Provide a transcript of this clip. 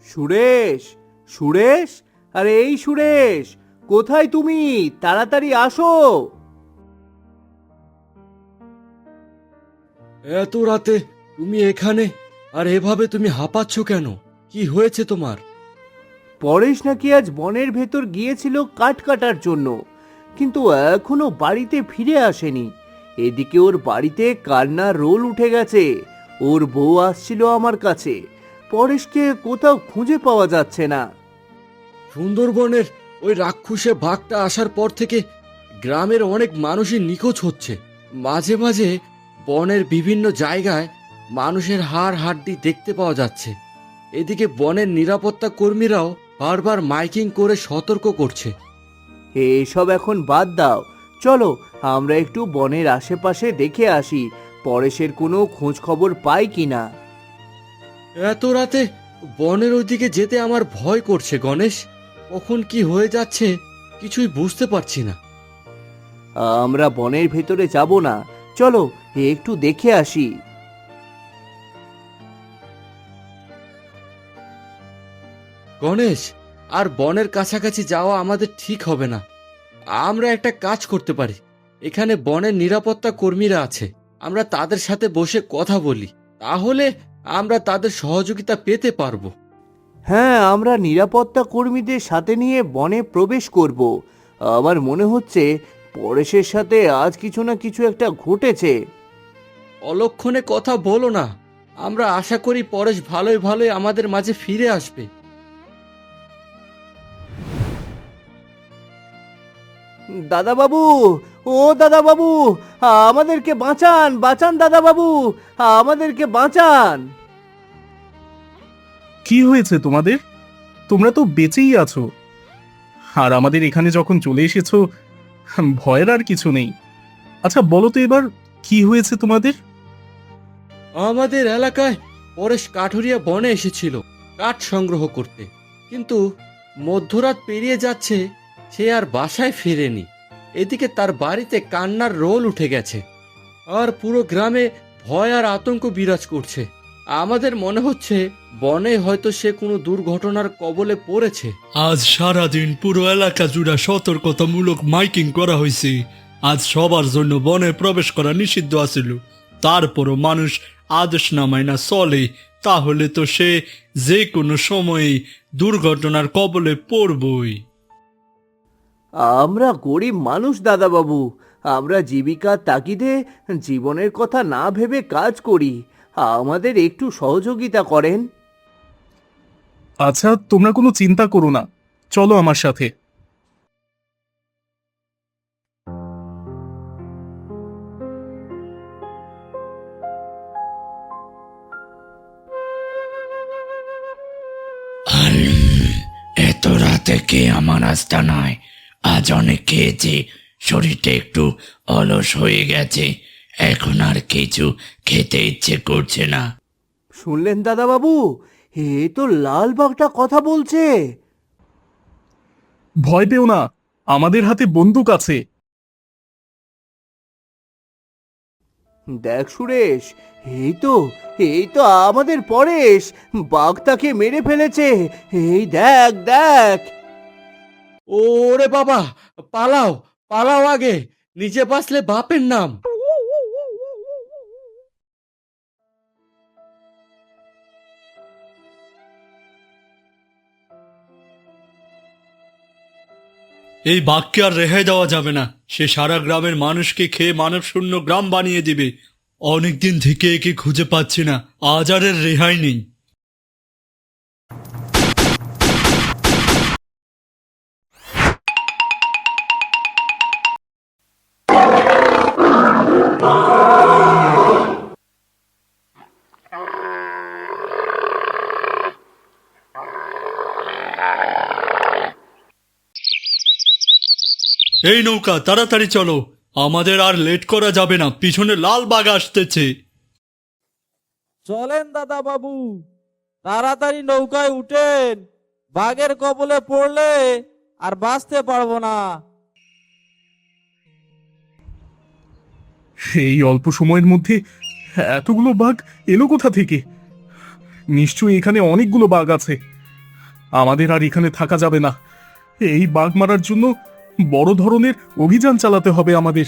সুরেশ, সুরেশ, আরে এই সুরেশ, কোথায় তুমি? তাড়াতাড়ি আসো। এত রাতে তুমি এখানে? আর এভাবে তুমি হাঁপাচ্ছ কেন? কি হয়েছে তোমার? পরেশ নাকি আজ বনের ভেতর গিয়েছিল কাঠ কাটার জন্য, কিন্তু এখনো বাড়িতে ফিরে আসেনি। এদিকে ওর বাড়িতে কান্নার রোল উঠে গেছে। ওর বউ আসছিল আমার কাছে। পরেশকে কোথাও খুঁজে পাওয়া যাচ্ছে না। সুন্দরবনের ওই রাক্ষসে বাঘটা আসার পর থেকে গ্রামের অনেক মানুষই নিখোঁজ হচ্ছে। মাঝে মাঝে বনের বিভিন্ন জায়গায় মানুষের হাড় হাড্ডি দেখতে পাওয়া যাচ্ছে। এদিকে বনের নিরাপত্তা কর্মীরাও বারবার মাইকিং করে সতর্ক করছে। এসব এখন বাদ দাও, চলো আমরা একটু বনের আশেপাশে দেখে আসি পরেশের কোনো খোঁজ খবর পাই কিনা। এত রাতে বনের ওইদিকে যেতে আমার ভয় করছে গণেশ। কখন কি হয়ে যাচ্ছে কিছুই বুঝতে পারছি না। আমরা বনের ভেতরে যাব না, চলো একটু দেখে আসি। গণেশ, আর বনের কাছাকাছি যাওয়া আমাদের ঠিক হবে না। আমরা একটা কাজ করতে পারি। এখানে বনের নিরাপত্তা কর্মীরা আছে, আমরা তাদের সাথে বসে কথা বলি, তাহলে আমরা তাদের সহযোগিতা পেতে পারবো। হ্যাঁ, আমরা নিরাপত্তা কর্মীদের সাথে নিয়ে বনে প্রবেশ করব। আমার মনে হচ্ছে পরেশের সাথে আজ কিছু না কিছু একটা ঘটেছে। অলক্ষণে কথা বলো না। আমরা আশা করি পরেশ ভালোই ভালোই আমাদের মাঝে ফিরে আসবে। দাদা বাবু, ও দাদা বাবু, আমাদেরকে বাঁচান, বাঁচান দাদা বাবু, আমাদেরকে বাঁচান। কি হয়েছে তোমাদের? তোমরা তো বেঁচেই আছো, আর আমাদের এখানে যখন চলে এসেছো, ভয়ের আর কিছু নেই। আচ্ছা বলো তো এবার, কি হয়েছে তোমাদের? আমাদের এলাকায় পরেশ কাঠুরিয়া বনে এসেছিল কাঠ সংগ্রহ করতে, কিন্তু মধ্যরাত পেরিয়ে যাচ্ছে, সে আর বাসায় ফেরেনি। এদিকে তার বাড়িতে কান্নার রোল উঠে গেছে, আর পুরো গ্রামে ভয় আর আতঙ্ক বিরাজ করছে। আমাদের মনে হচ্ছে বনে হয়তো সে কোনো দুর্ঘটনার কবলে পড়েছে। আজ সারাদিন পুরো এলাকা জুড়ে সতর্কতামূলক মাইকিং করা হয়েছে। আজ সবার জন্য বনে প্রবেশ করা নিষিদ্ধ আছিল, তারপরও মানুষ আদেশ না মাইনা চলে, তাহলে তো সে যে কোনো সময়ে দুর্ঘটনার কবলে পড়বই। আমরা গরিব মানুষ দাদা বাবু, আমরা জীবিকার তাগিদে জীবনের কথা না ভেবে কাজ করি। আমাদের একটু সহযোগিতা করেন। আচ্ছা তোমরা কোনো চিন্তা করো না, চলো আমার সাথে। এত রাতে কে আমার আস্তানায়? আজ অনেক খেয়েছি, শরীরটা একটু অলস হয়ে গেছে, এখন আর কিছু খেতে ইচ্ছে করছে না। শুনলেন দাদা বাবু, এ তো লাল বাঘটা কথা বলছে। ভয় পেও না, আমাদের হাতে বন্দুক আছে। দেখ সুরেশ, এই তো আমাদের পরেশ, বাঘ তাকে মেরে ফেলেছে। এই দেখ দেখ। ওরে বাবা, পালাও পালাও, আগে নিজে বাঁচলে বাপের নাম। এই বাঘকে আর রেহাই দেওয়া যাবে না। সে সারা গ্রামের মানুষকে খেয়ে মানব শূন্য গ্রাম বানিয়ে দিবে। অনেকদিন থেকে একে খুঁজে পাচ্ছি না, আজ আর এর রেহাই নেই। এই নৌকা, তাড়াতাড়ি চলো, আমাদের আর লেট করা যাবে না, পিছনে লাল বাঘ আসতেছে। চলেন দাদা বাবু, তাড়াতাড়ি নৌকায় উঠেন, বাঘের কবলে পড়লে আর বাঁচতে পারবো না। এই অল্প সময়ের মধ্যে এতগুলো বাঘ এলো কোথা থেকে? নিশ্চয়ই এখানে অনেকগুলো বাঘ আছে। আমাদের আর এখানে থাকা যাবে না। এই বাঘ মারার জন্য বড় ধরনের অভিযান চালাতে হবে আমাদের।